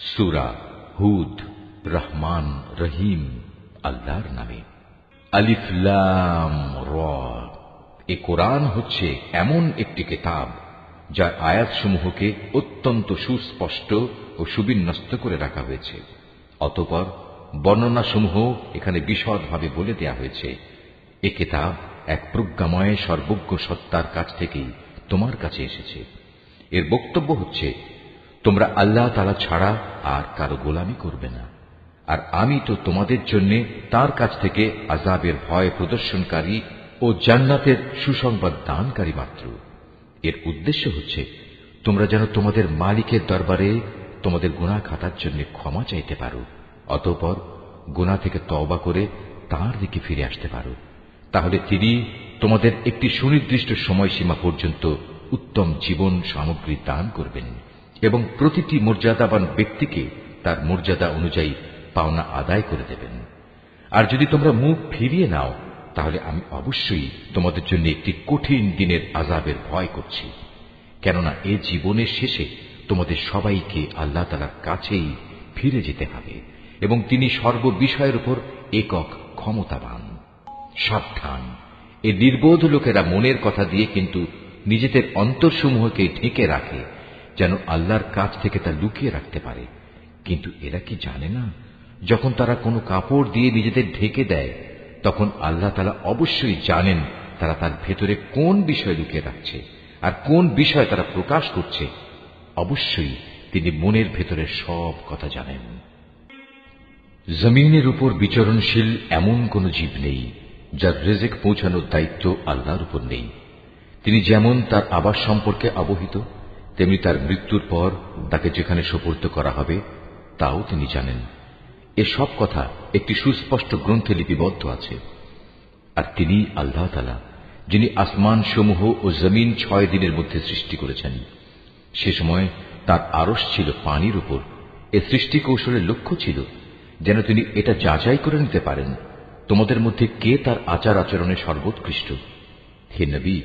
সূরা হুদ। রহমান রহিম আল্লাহর নামে। আলিফ লাম র। এ কোরআন হচ্ছে এমন একটি কিতাব যার আয়াতসমূহকে অত্যন্ত সুস্পষ্ট ও সুবিন্যস্ত করে রাখা হয়েছে। অতঃপর বর্ণনাসমূহ এখানে বিশদভাবে বলে দেয়া হয়েছে। এ কিতাব এক প্রজ্ঞাময় সর্বজ্ঞ সত্তার কাছ থেকেই তোমার কাছে এসেছে। এর বক্তব্য হচ্ছে, তোমরা আল্লাহ তাআলা ছাড়া আর কারো গোলামি করবে না, আর আমি তো তোমাদের জন্য তার কাছ থেকে আযাবের ভয় প্রদর্শনকারী ও জান্নাতের সুসংবাদ দানকারী মাত্র। এর উদ্দেশ্য হচ্ছে তোমরা যেন তোমাদের মালিকের দরবারে তোমাদের গুনাহ খাতার জন্য ক্ষমা চাইতে পারো, অতঃপর গুনাহ থেকে তওবা করে তাঁর দিকে ফিরে আসতে পারো। তাহলে তিনি তোমাদের একটি সুনির্দিষ্ট সময়সীমা পর্যন্ত উত্তম জীবন সামগ্রী দান করবেন এবং প্রতিটি মর্যাদাবান ব্যক্তিকে তার মর্যাদা অনুযায়ী পাওনা আদায় করে দেবেন। আর যদি তোমরা মুখ ফিরিয়ে নাও, তাহলে আমি অবশ্যই তোমাদের জন্য একটি কঠিন দিনের আযাবের ভয় করছি। কেননা এ জীবনের শেষে তোমাদের সবাইকে আল্লাহ তাআলার কাছেই ফিরে যেতে হবে এবং তিনি সর্ববিষয়ের উপর একক ক্ষমতাবান। সাবধান, এ নির্বোধ লোকেরা মনের কথা দিয়ে কিন্তু নিজেদের অন্তরসমূহকে ঢেকে রাখে, যেন আল্লাহর কাছ থেকে তা লুকিয়ে রাখতে পারে। কিন্তু এরা কি জানে না, যখন তারা কোনো কাপড় দিয়ে নিজেদের ঢেকে দেয়, তখন আল্লাহ তাআলা অবশ্যই জানেন তারা তার ভেতরে কোন বিষয় লুকিয়ে রাখছে আর কোন বিষয় তারা প্রকাশ করছে। অবশ্যই তিনি মনের ভেতরের সব কথা জানেন। জমিনের উপর বিচরণশীল এমন কোন জীব নেই যার রিজিক পৌঁছানোর দায়িত্ব আল্লাহর উপর নেই। তিনি যেমন তার আবাস সম্পর্কে অবহিত, তেমনি তার মৃত্যুর পর তাকে যেখানে সোপর্দ করা হবে তাও তিনি জানেন। এসব কথা একটি সুস্পষ্ট গ্রন্থে লিপিবদ্ধ আছে। আর তিনি আল্লাহ তাআলা, যিনি আসমান সমূহ ও জমিন 6 দিনের মধ্যে সৃষ্টি করেছেন। সে সময় তার আরশ ছিল পানির উপর। এ সৃষ্টি কৌশলের লক্ষ্য ছিল যেন তিনি এটা যাচাই করে নিতে পারেন তোমাদের মধ্যে কে তার আচার আচরণে সর্বোৎকৃষ্ট। হে নবী,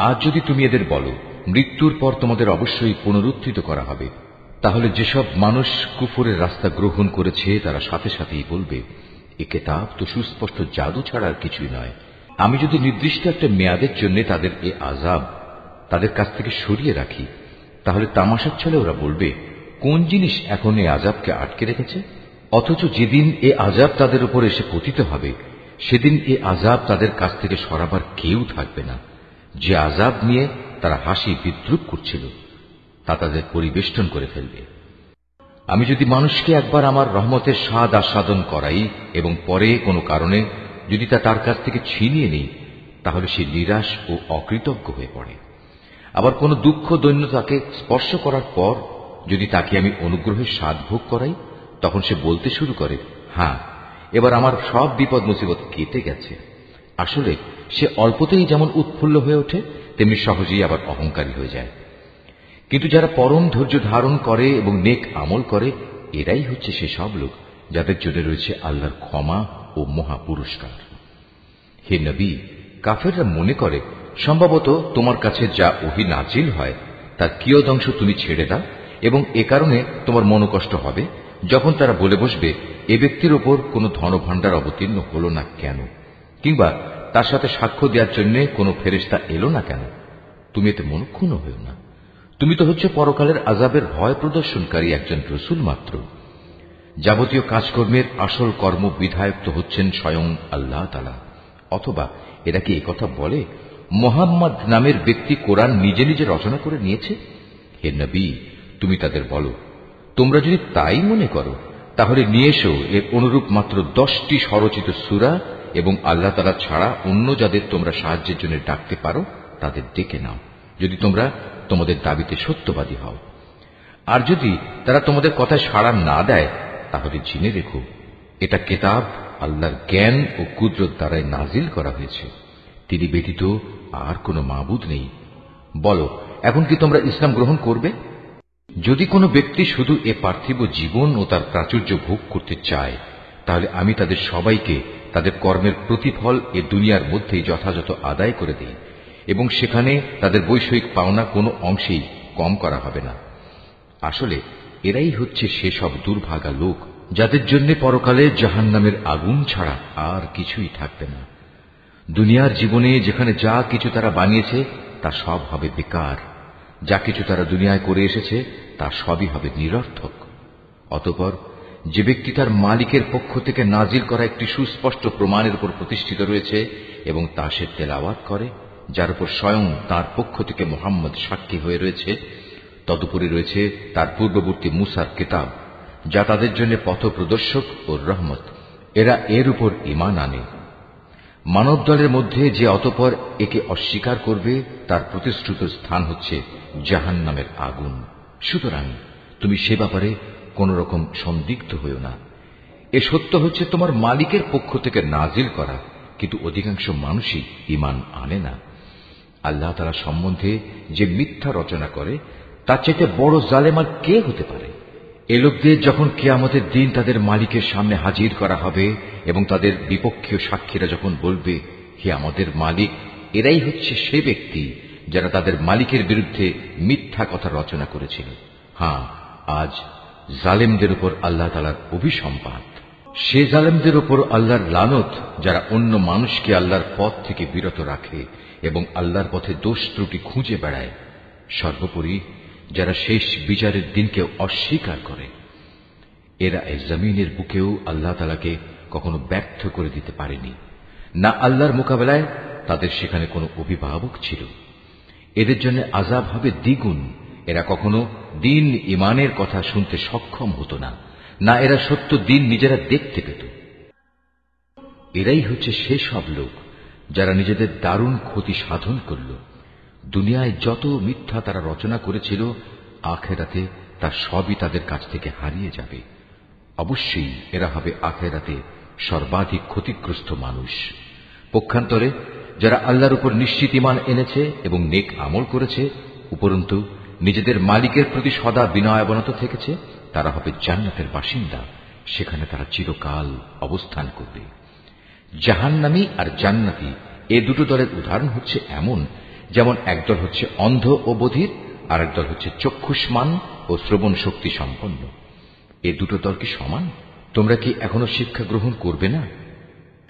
আজ যদি তুমি এদের বলো মৃত্যুর পর তোমাদের অবশ্যই পুনরুত্থিত করা হবে, তাহলে যেসব মানুষ কুফরের রাস্তা গ্রহণ করেছে তারা সাথে সাথেই বলবে, এ কিতাব তো সুস্পষ্ট জাদু ছাড়া আর কিছুই নয়। আমি যদি নির্দিষ্ট একটা মেয়াদের জন্য তাদের এ আযাব তাদের কাছ থেকে সরিয়ে রাখি, তাহলে তামাশার ছলে ওরা বলবে, কোন জিনিস এখন এ আযাবকে আটকে রেখেছে? অথচ যেদিন এ আযাব তাদের উপর এসে পতিত হবে, সেদিন এ আযাব তাদের কাছ থেকে সরাবার কেউ থাকবে না। যে আযাব নিয়ে তারা হাসি বিদ্রুপ করছিল তা তাদের পরিবেষ্টন করে ফেলবে। আমি যদি মানুষকে একবার আমার রহমতের স্বাদ আস্বাদন করাই এবং পরে কোনো কারণে যদি তা তার কাছ থেকে ছিনিয়ে নিই, তাহলে সে নিরাশ ও অকৃতজ্ঞ হয়ে পড়ে। আবার কোনো দুঃখ দৈন্য তাকে স্পর্শ করার পর যদি তাকে আমি অনুগ্রহের স্বাদ ভোগ করাই, তখন সে বলতে শুরু করে, হ্যাঁ, এবার আমার সব বিপদ মুসিবত কেটে গেছে। আসলে সে অল্পতেই যেমন উৎফুল্ল হয়ে ওঠে, তেমনি সহজেই আবার অহংকারী হয়ে যায়। কিন্তু যারা পরম ধৈর্য ধারণ করে এবং নেক আমল করে, এরাই হচ্ছে সে সব লোক যাদের জন্য রয়েছে আল্লাহর ক্ষমা ও মহা পুরস্কার। হে নবী, কাফেররা মনে করে সম্ভবত তোমার কাছে যা ওহী নাজিল হয় তার কিয়দংশ তুমি ছেড়ে দাও, এবং এ কারণে তোমার মনোকষ্ট হবে যখন তারা বলে বসবে, এ ব্যক্তির ওপর কোনো ধনভাণ্ডার অবতীর্ণ হল না কেন, কিংবা তার সাথে সাক্ষ্য দেওয়ার জন্য কোনো ফেরেশতা এলো না কেন। তুমি এতে মনক্ষুণ্ণ হও না। তুমি তো হচ্ছে পরকালের আযাবের ভয় প্রদর্শনকারী একজন রসুল মাত্র। যাবতীয় কাজকর্মের আসল কর্ম বিধায়ক তো হচ্ছেন স্বয়ং আল্লাহ তাআলা। অথবা এরা কি একথা বলে মুহাম্মদ নামের ব্যক্তি কোরআন নিজে নিজে রচনা করে নিয়েছে? হে নবী, তুমি তাদের বলো, তোমরা যদি তাই মনে করো তাহলে নিয়ে এসো এর অনুরূপ মাত্র 10টি স্বরচিত সূরা, এবং আল্লাহ তাআলা ছাড়া অন্য যাদের তোমরা সাহায্যের জন্য ডাকতে পারো তাদের ডেকে নাও, যদি তোমরা তোমাদের দাবিতে সত্যবাদী হও। আর যদি তারা তোমাদের কথায় সাড়া না দেয়, তাহলে জেনে রেখো এটা কিতাব আল্লাহর জ্ঞান ও কুদরত দ্বারাই নাজিল করা হয়েছে। তিনি ব্যতীত আর কোনো মাবুদ নেই। বলো, এখন কি তোমরা ইসলাম গ্রহণ করবে? যদি কোনো ব্যক্তি শুধু এ পার্থিব জীবন ও তার প্রাচুর্য ভোগ করতে চায়, তাহলে আমি তাদের সবাইকে তাদের কর্মের প্রতিফল এ দুনিয়ার মধ্যেই যথাযথ আদায় করে দিই, এবং সেখানে তাদের বৈষয়িক পাওনা কোনো অংশেই কম করা হবে না। আসলে এরাই হচ্ছে সেসব দুর্ভাগা লোক যাদের জন্য পরকালে জাহান্নামের আগুন ছাড়া আর কিছুই থাকবে না। দুনিয়ার জীবনে যেখানে যা কিছু তারা বানিয়েছে তা সব হবে বেকার, যা কিছু তারা দুনিয়ায় করে এসেছে তা সবই হবে নিরর্থক। অতঃপর যে ব্যক্তি তার মালিকের পক্ষ থেকে নাজিল করা একটি সুস্পষ্ট প্রমাণের উপর প্রতিষ্ঠিত রয়েছে এবং তা সে তেলাওয়াত করে, যার উপর স্বয়ং তার পক্ষ থেকে মুহাম্মদ সাক্ষী হয়ে রয়েছে, তদুপরি রয়েছে তার পূর্ববর্তী মুসার কিতাব, যা তাদের জন্য পথপ্রদর্শক ও রহমত, এরা এর উপর ঈমান আনে। মানব দলের মধ্যে যে অতঃপর একে অস্বীকার করবে তার প্রতিশ্রুত স্থান হচ্ছে জাহান্নামের আগুন। সুতরাং তুমি সে ব্যাপারে কোন রকম সন্দিগ্ধ হইও না। এ সত্য হচ্ছে তোমার মালিকের পক্ষ থেকে নাজিল করা, কিন্তু অধিকাংশ মানুষই ঈমান আনে না। আল্লাহ তাআলা সম্বন্ধে যে মিথ্যা রচনা করে তার চাইতে বড় জালেম আর কে হতে পারে? এ লোকদের যখন কিয়ামতের দিন তাদের মালিকের সামনে হাজির করা হবে এবং তাদের বিপক্ষীয় সাক্ষীরা যখন বলবে, হে আমাদের মালিক, এরাই হচ্ছে সে ব্যক্তি যারা তাদের মালিকের বিরুদ্ধে মিথ্যা কথা রচনা করেছিল। হ্যাঁ, আজ জালেমদের উপর আল্লাহ তাআলার অভিসম্পাত। সে জালেমদের উপর আল্লাহর লানত যারা অন্য মানুষকে আল্লাহর পথ থেকে বিরত রাখে এবং আল্লাহর পথে দোষ ত্রুটি খুঁজে বেড়ায়। সর্বোপরি যারা শেষ বিচারের দিনকে অস্বীকার করে। এরা এই জমিনের বুকেও আল্লাহ তাআলাকে কখনো ব্যর্থ করে দিতে পারেনি, না আল্লাহর মোকাবেলায় তাদের সেখানে কোনো অভিভাবক ছিল। এদের জন্য আযাব হবে দ্বিগুণ। এরা কখনো দিন ঈমানের কথা শুনতে সক্ষম হতো না, না এরা সত্য দিন নিজেরা দেখতে পেত। এরাই হচ্ছে সেসব লোক যারা নিজেদের দারুণ ক্ষতি সাধন করল। দুনিয়ায় যত মিথ্যা তারা রচনা করেছিল, আখিরাতে তা সবই তাদের কাছ থেকে হারিয়ে যাবে। অবশ্যই এরা হবে আখিরাতে সর্বাধিক ক্ষতিগ্রস্ত মানুষ। পক্ষান্তরে যারা আল্লাহর উপর নিশ্চিত ঈমান এনেছে এবং নেক আমল করেছে, উপরন্তু নিজেদের মালিকের প্রতি সদা বিনয়াবনত থেকেছে, তারা হবে জান্নাতের বাসিন্দা। সেখানে তারা চিরকাল অবস্থান করবে। জাহান্নামী আর জান্নাতি এ দুটো দলের উদাহরণ হচ্ছে এমন, যেমন একদল হচ্ছে অন্ধ ও বধির, আর একদল হচ্ছে চক্ষুষ্মান ও শ্রবণ শক্তি সম্পন্ন। এ দুটো দল কি সমান? তোমরা কি এখনো শিক্ষা গ্রহণ করবে না?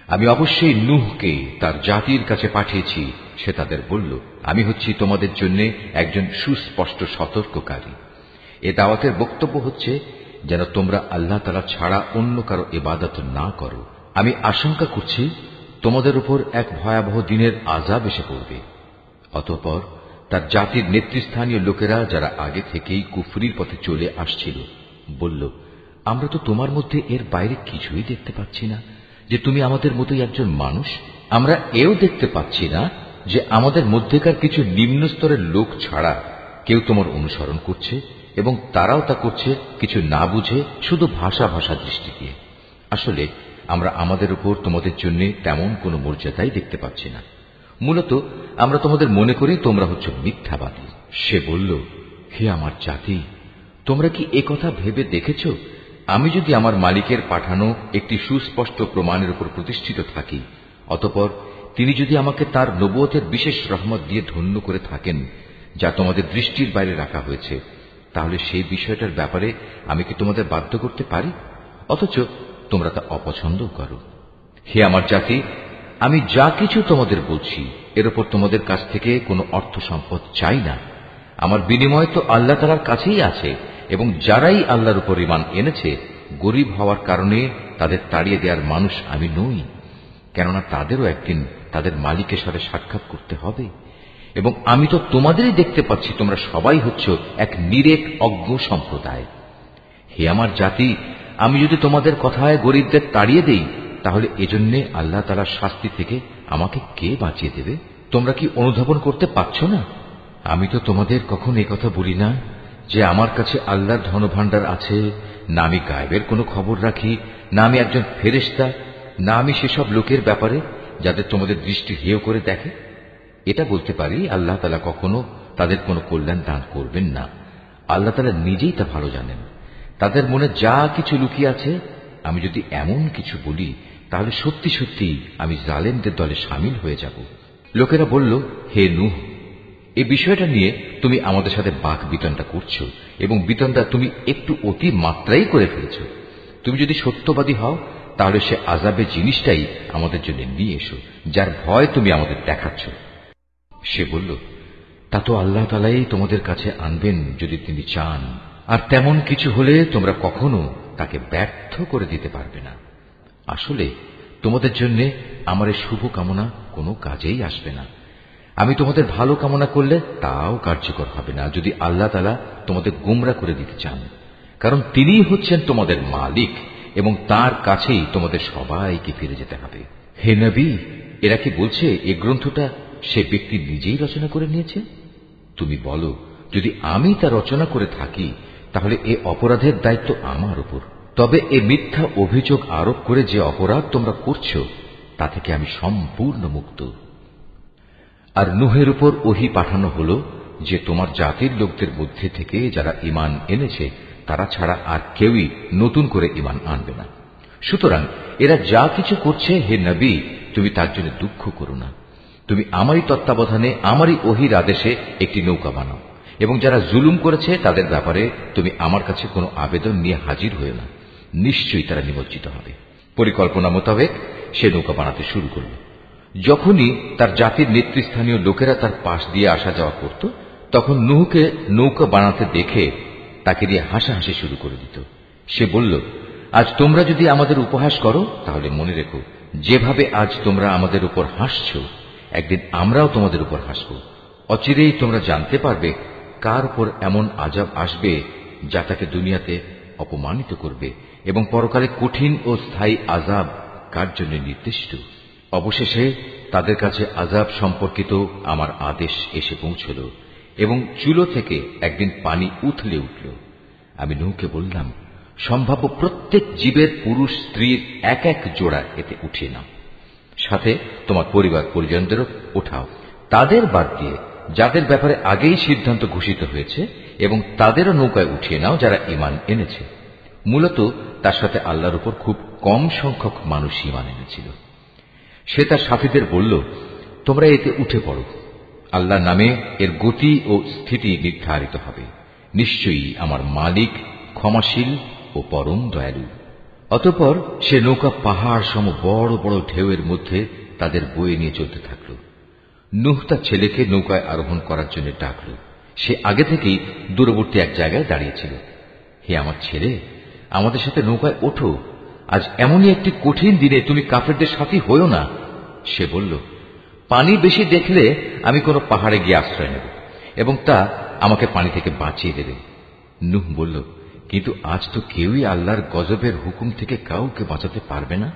আমি অবশ্যই নূহকে তার জাতির কাছে পাঠিয়েছি। সে তাদের বলল, আমি হচ্ছি তোমাদের জন্য একজন সুস্পষ্ট সতর্ককারী। এ দাওয়াতের বক্তব্য হচ্ছে যেন তোমরা আল্লাহ তাআলা ছাড়া অন্য কারো ইবাদত না করো। আমি আশঙ্কা করছি তোমাদের উপর এক ভয়াবহ দিনের আযাব এসে পড়বে। অতঃপর তার জাতির নেতৃস্থানীয় লোকেরা, যারা আগে থেকেই কুফরির পথে চলে আসছিল, বলল, আমরা তো তোমার মধ্যে এর বাইরে কিছুই দেখতে পাচ্ছি না যে তুমি আমাদের মতোই একজন মানুষ। আমরা এও দেখতে পাচ্ছি না যে আমাদের মধ্যেকার কিছু নিম্ন স্তরের লোক ছাড়া কেউ তোমার অনুসরণ করছে, এবং তারাও তা করছে কিছু না বুঝে, শুধু ভাষা দৃষ্টি দিয়ে। আসলে আমরা আমাদের উপর তোমাদের জন্য তেমন কোনো মর্যাদাই দেখতে পাচ্ছি না। মূলত আমরা তোমাদের মনে করি তোমরা হচ্ছ মিথ্যাবাদী। সে বলল, হে আমার জাতি, তোমরা কি একথা ভেবে দেখেছ, আমি যদি আমার মালিকের পাঠানো একটি সুস্পষ্ট প্রমাণের উপর প্রতিষ্ঠিত থাকি, অতঃপর তিনি যদি আমাকে তার নবুয়তের বিশেষ রহমত দিয়ে ধন্য করে থাকেন, যা তোমাদের দৃষ্টির বাইরে রাখা হয়েছে, তাহলে সেই বিষয়টার ব্যাপারে আমি কি তোমাদের বাধ্য করতে পারি? অথচ তোমরা তা অপছন্দ করো। হে আমার জাতি, আমি যা কিছু তোমাদের বলছি এর উপর তোমাদের কাছ থেকে কোনো অর্থ সম্পদ চাই না। আমার বিনিময় তো আল্লাহ তাআলার কাছেই আছে, এবং যারাই আল্লাহর উপর ঈমান এনেছে, গরীব হওয়ার কারণে তাদের তাড়িয়ে দেওয়ার মানুষ আমি নই। কেননা তাদেরও একদিন তাদের মালিকের সাথে সাক্ষাৎ করতে হবে, এবং আমি তো তোমাদেরই দেখতে পাচ্ছি তোমরা সবাই হচ্ছ এক নিরেট অজ্ঞ সম্প্রদায়। হে আমার জাতি, আমি যদি তোমাদের কথায় গরীবদের তাড়িয়ে দেই, তাহলে এজন্য আল্লাহ তাআলার শাস্তি থেকে আমাকে কে বাঁচিয়ে দেবে? তোমরা কি অনুধাবন করতে পারছ না? আমি তো তোমাদের কখন এই কথা বলি না যে আমার কাছে আল্লাহর ধনভাণ্ডার আছে, না আমি গায়েবের কোনো খবর রাখি, না আমি একজন ফেরেশতা, না আমি সেসব লোকের ব্যাপারে যাদের তোমাদের দৃষ্টি হেয় করে দেখে। এটা বলতে পারি, আল্লাহ তাআলা কখনো তাদের কোনো কল্যাণ দান করবেন না। আল্লাহ তাআলা নিজেই তা ভালো জানেন। তাদের মনে যা কিছু লুকিয়ে আছে, আমি যদি এমন কিছু বলি, তাহলে সত্যি সত্যি আমি জালেমদের দলে শামিল হয়ে যাব। লোকেরা বলল, হে নূহ, এই বিষয়টা নিয়ে তুমি আমাদের সাথে বাক বিতণ্ডা করছো এবং বিতণ্ডা তুমি একটু অতি মাত্রাই করে ফেলেছ। তুমি যদি সত্যবাদী হও তাহলে সে আযাবের জিনিসটাই আমাদের জন্য নিয়ে এসো, যার ভয় তুমি আমাদের দেখাচ্ছ। সে বলল, তা তো আল্লাহ তাআলাই তোমাদের কাছে আনবেন যদি তিনি চান, আর তেমন কিছু হলে তোমরা কখনো তাকে ব্যর্থ করে দিতে পারবে না। আসলে তোমাদের জন্য আমার এই শুভ কামনা কোনো কাজেই আসবে না। আমি তোমাদের ভালো কামনা করলে তাও কার্যকর হবে না যদি আল্লাহ তাআলা তোমাদের গোমরা করে দিতে চান, কারণ তিনিই হচ্ছেন তোমাদের মালিক এবং তার কাছেই তোমাদের সবাইকে ফিরে যেতে হবে। হে নবী, এরা কি বলছে এ গ্রন্থটা সে ব্যক্তি নিজেই রচনা করে নিয়েছে? তুমি বলো, যদি আমি তা রচনা করে থাকি তাহলে এ অপরাধের দায়িত্ব আমার উপর। তবে এ মিথ্যা অভিযোগ আরোপ করে যে অপরাধ তোমরা করছো তা থেকে আমি সম্পূর্ণ মুক্ত। আর নূহের উপর ওহী পাঠানো হলো যে তোমার জাতির লোকদের মধ্যে থেকে যারা ঈমান এনেছে তারা ছাড়া আর কেউই নতুন করে ঈমান আনবে না। সুতরাং এরা যা কিছু করছে, হে নবী, তুমি তার জন্য দুঃখ করো না। তুমি আমারই তত্ত্বাবধানে আমারই ওহীর আদেশে একটি নৌকা বানাও এবং যারা জুলুম করেছে তাদের ব্যাপারে তুমি আমার কাছে কোনো আবেদন নিয়ে হাজির হয়ে না, নিশ্চয়ই তারা নিমজ্জিত হবে। পরিকল্পনা মোতাবেক সে নৌকা বানাতে শুরু করল। যখনই তার জাতির নেতৃস্থানীয় লোকেরা তার পাশ দিয়ে আসা যাওয়া করত, তখন নূহকে নৌকা বানাতে দেখে তাকে দিয়ে হাসাহাসি শুরু করে দিত। সে বলল, আজ তোমরা যদি আমাদের উপহাস করো তাহলে মনে রেখো, যেভাবে আজ তোমরা আমাদের উপর হাসছ একদিন আমরাও তোমাদের উপর হাসব। অচিরেই তোমরা জানতে পারবে কার উপর এমন আযাব আসবে যা তাকে দুনিয়াতে অপমানিত করবে এবং পরকালে কঠিন ও স্থায়ী আযাব কার জন্য নির্দিষ্ট। অবশেষে তাদের কাছে আযাব সম্পর্কিত আমার আদেশ এসে পৌঁছল এবং চুলো থেকে একদিন পানি উথলে উঠল। আমি নূহকে বললাম, সম্ভাব্য প্রত্যেক জীবের পুরুষ স্ত্রীর এক এক জোড়া এতে উঠিয়ে নাও, সাথে তোমার পরিবার পরিজনদেরও ওঠাও, তাদের বাদ দিয়ে যাদের ব্যাপারে আগেই সিদ্ধান্ত ঘোষিত হয়েছে, এবং তাদেরও নৌকায় উঠিয়ে নাও যারা ঈমান এনেছে। মূলত তার সাথে আল্লাহর উপর খুব কম সংখ্যক মানুষ ঈমান এনেছিল। সে তার সাথীদের বলল, তোমরা এতে উঠে পড়ো, আল্লাহর নামে এর গতি ও স্থিতি নির্ধারিত হবে। নিশ্চয়ই আমার মালিক ক্ষমাশীল ও পরম দয়ালু। অতঃপর সে নৌকা পাহাড় সম বড় বড় ঢেউয়ের মধ্যে তাদের বয়ে নিয়ে চলতে থাকল। নূহ তার ছেলেকে নৌকায় আরোহণ করার জন্য ডাকল। সে আগে থেকেই দূরবর্তী এক জায়গায় দাঁড়িয়েছিল। হে আমার ছেলে, আমাদের সাথে নৌকায় ওঠো, আজ এমনই একটি কঠিন দিনে তুমি কাফেরদের সাথী হইও না। সে বলল, পানি বেশি দেখলে আমি কোনো পাহাড়ে গিয়ে আশ্রয় নেব এবং তা আমাকে পানি থেকে বাঁচিয়ে দেবে। নূহ বলল, কিন্তু আজ তো কেউই আল্লাহর গজবের হুকুম থেকে কাউকে বাঁচাতে পারবে না,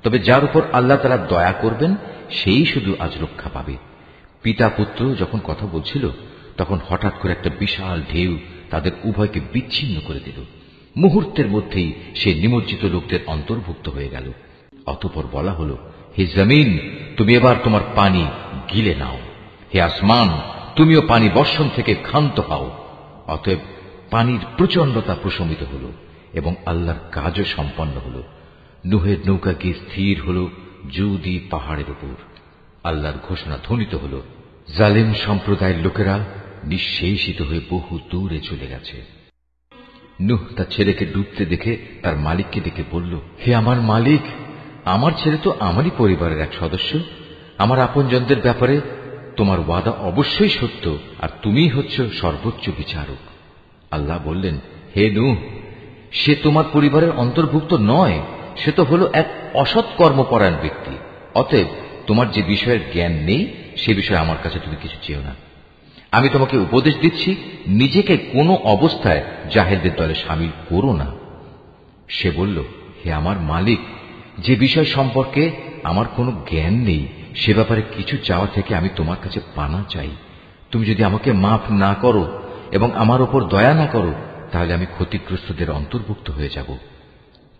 তবে যার উপর আল্লাহ তাআলা দয়া করবেন সেই শুধু আজ রক্ষা পাবে। পিতা পুত্র যখন কথা বলছিল তখন হঠাৎ করে একটা বিশাল ঢেউ তাদের উভয়কে বিচ্ছিন্ন করে দিল। মুহূর্তের মধ্যেই সে নিমজ্জিত লোকদের অন্তর্ভুক্ত হয়ে গেল। অতঃপর বলা হল, হে জমিন, তুমি এবার তোমার পানি গিলে নাও। হে আসমান, তুমিও পানি বর্ষণ থেকে ক্ষান্ত হও। অতএব পানির প্রচণ্ডতা প্রশমিত হল এবং আল্লাহর কাজও সম্পন্ন হল। নূহের নৌকা গিয়ে স্থির হল জুদি পাহাড়ের উপর। আল্লাহর ঘোষণা ধ্বনিত হল, জালিম সম্প্রদায়ের লোকেরা নিঃশেষিত হয়ে বহু দূরে চলে গেছে। নূহ তার ছেলেকে ডুবতে দেখে তার মালিককে ডেকে বলল, হে আমার মালিক, আমার ছেলে তো আমারই পরিবারের এক সদস্য। আমার আপনজনদের ব্যাপারে তোমার ওয়াদা অবশ্যই সত্য, আর তুমিই হচ্ছ সর্বোচ্চ বিচারক। আল্লাহ বললেন, হে নূহ, সে তোমার পরিবারের অন্তর্ভুক্ত নয়, সে তো হল এক অসৎ কর্মপরায়ণ ব্যক্তি। অতএব তোমার যে বিষয়ের জ্ঞান নেই সে বিষয়ে আমার কাছে তুমি কিছু চেও না। আমি তোমাকে উপদেশ দিচ্ছি, নিজেকে কোনো অবস্থায় জাহেলদের দলে সামিল করো না। সে বলল, হে আমার মালিক, যে বিষয় সম্পর্কে আমার কোনো জ্ঞান নেই সে ব্যাপারে কিছু চাওয়া থেকে আমি তোমার কাছে পানা চাই। তুমি যদি আমাকে মাফ না করো এবং আমার ওপর দয়া না করো তাহলে আমি ক্ষতিগ্রস্তদের অন্তর্ভুক্ত হয়ে যাব।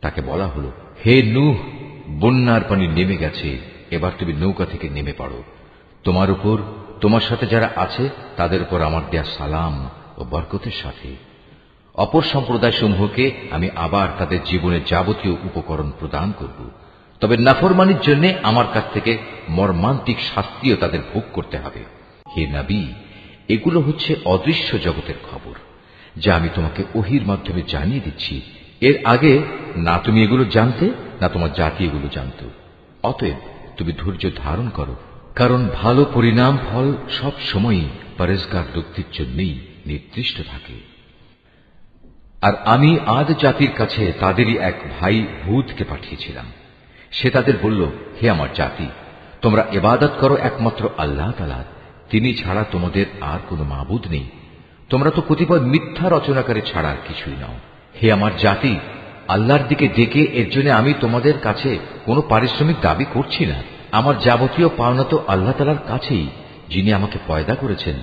তাকে বলা হলো, হে নূহ, বন্যার পানি নেমে গেছে, এবার তুমি নৌকা থেকে নেমে পড়ো। তোমার উপর, তোমার সাথে যারা আছে তাদের উপর আমার দেয়া সালাম ও বরকতের সাথে। অপর সম্প্রদায় সমূহকে আমি আবার তাদের জীবনের যাবতীয় উপকরণ প্রদান করব, তবে নাফরমানির জন্য আমার কাছ থেকে মর্মান্তিক শাস্তিও তাদের ভোগ করতে হবে। হে নবী, এগুলো হচ্ছে অদৃশ্য জগতের খবর, যা আমি তোমাকে ওহীর মাধ্যমে জানিয়ে দিচ্ছি। এর আগে না তুমি এগুলো জানতে, না তোমার জাতি এগুলো জানত। অতএব তুমি ধৈর্য ধারণ করো, কারণ ভালো পরিণাম ফল সব সময়ই পরেজগার ব্যক্তির জন্যই নির্দিষ্ট থাকে। আর আমি আদ জাতির কাছে তাদেরই এক ভাই হুদকে পাঠিয়েছিলাম। সে তাদের বলল, হে আমার জাতি, তোমরা ইবাদত করো একমাত্র আল্লাহ তাআলার, তিনি ছাড়া তোমাদের আর কোনো মাবুদ নেই। তোমরা তো কতিপয় মিথ্যা রচনাকারী ছাড়া আর কিছুই নাও। হে আমার জাতি, আল্লাহর দিকে ডেকে এর জন্য আমি তোমাদের কাছে কোনো পারিশ্রমিক দাবি করছি না। আমার যাবতীয় পাওনা তো আল্লাহ তাআলার কাছেই, যিনি আমাকে পয়দা করেছেন।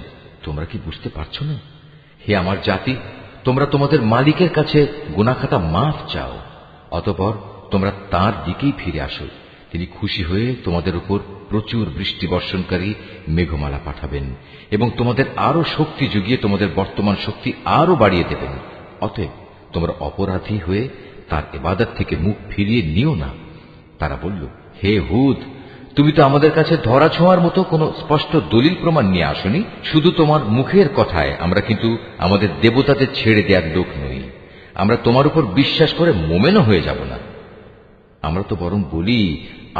তোমরা কি বুঝতে পারছো না? হে আমার জাতি, তোমরা তোমাদের মালিকের কাছে গুনাহখাতা মাফ চাও, অতঃপর তোমরা তাঁর দিকেই ফিরে আসো। তিনি খুশি হয়ে তোমাদের উপর প্রচুর বৃষ্টি বর্ষণকারী মেঘমালা পাঠাবেন এবং তোমাদের আরো শক্তি যুগিয়ে তোমাদের বর্তমান শক্তি আরো বাড়িয়ে দেবেন। অতএব তোমরা অপরাধী হয়ে তার ইবাদত থেকে মুখ ফিরিয়ে নিও না। তারা বলল, হে হুদ, তুমি তো আমাদের কাছে ধরা ছোঁয়ার মতো কোনো স্পষ্ট দলিল প্রমাণ নিয়ে আসনি। শুধু তোমার মুখের কথায় আমরা কিন্তু আমাদের দেবতাদের ছেড়ে দেওয়ার লোক নই। আমরা তোমার উপর বিশ্বাস করে মোমেনও হয়ে যাব না। আমরা তো বরং বলি,